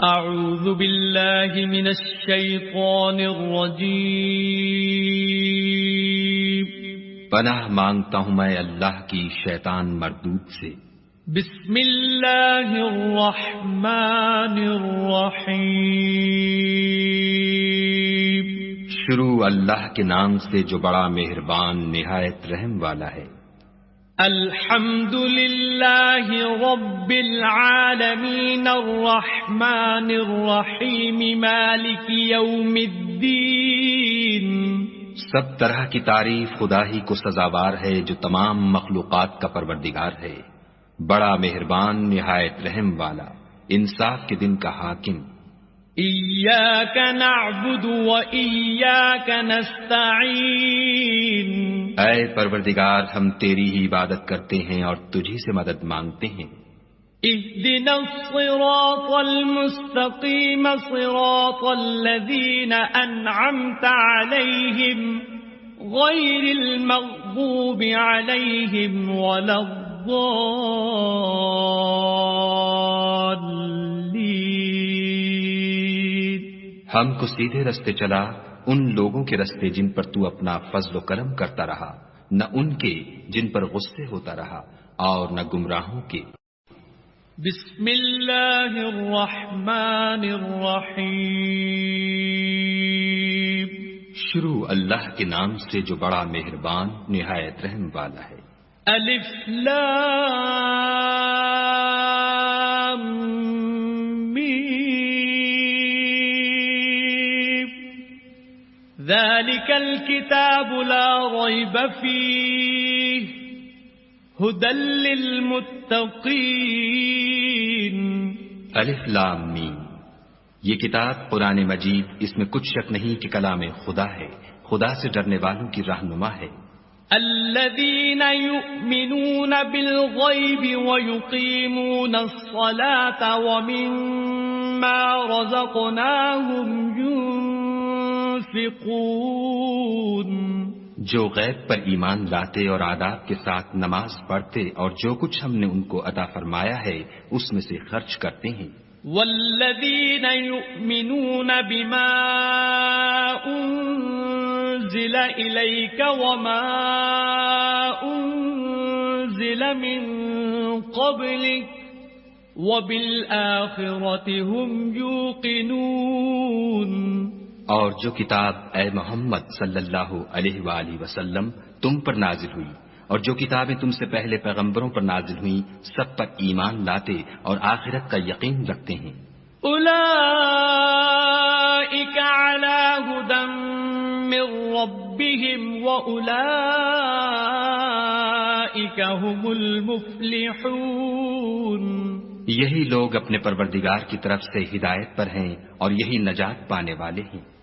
اعوذ باللہ من الشیطان الرجیم پناہ مانگتا ہوں میں اللہ کی شیطان مردود سے۔ بسم اللہ الرحمن الرحیم شروع اللہ کے نام سے جو بڑا مہربان نہایت رحم والا ہے۔ الحمد للہ رب العالمین الرحمن الرحیم مالک یوم الدین۔ سب طرح کی تعریف خدا ہی کو سزاوار ہے جو تمام مخلوقات کا پروردگار ہے، بڑا مہربان نہایت رحم والا، انصاف کے دن کا حاکم۔ ایاک نعبد و ایاک نستعین۔ اے پروردگار ہم تیری ہی عبادت کرتے ہیں اور تجھی سے مدد مانگتے ہیں۔ اهدنا الصراط المستقيم صراط الذين أنعمت عليهم غير المغضوب عليهم ولا الضالين۔ ہم کو سیدھے رستے چلا ان لوگوں کے رستے جن پر تو اپنا فضل و کرم کرتا رہا، نہ ان کے جن پر غصے ہوتا رہا اور نہ گمراہوں کے۔ بسم اللہ الرحمن الرحیم شروع اللہ کے نام سے جو بڑا مہربان نہایت رحم والا ہے۔ الف لام میم ذالک الکتاب لا ریب فیہ ہدی للمتقین۔ الف لام میم، یہ کتاب قرآن مجید، اس میں کچھ شک نہیں کہ کلام خدا ہے، خدا سے ڈرنے والوں کی رہنما ہے۔ الذین یؤمنون بالغیب ویقیمون الصلاة ومما رزقناہم ينفقون۔ جو غیب پر ایمان لاتے اور آداب کے ساتھ نماز پڑھتے اور جو کچھ ہم نے ان کو عطا فرمایا ہے اس میں سے خرچ کرتے ہیں۔ والذین یؤمنون بما انزل الیک وما انزل من قبلک وبالآخرۃ هم یوقنون۔ اور جو کتاب اے محمد صلی اللہ علیہ وآلہ وسلم تم پر نازل ہوئی اور جو کتابیں تم سے پہلے پیغمبروں پر نازل ہوئیں سب پر ایمان لاتے اور آخرت کا یقین رکھتے ہیں۔ اولئک علی ھدی من ربہم واولئک هم المفلحون۔ یہی لوگ اپنے پروردگار کی طرف سے ہدایت پر ہیں اور یہی نجات پانے والے ہیں۔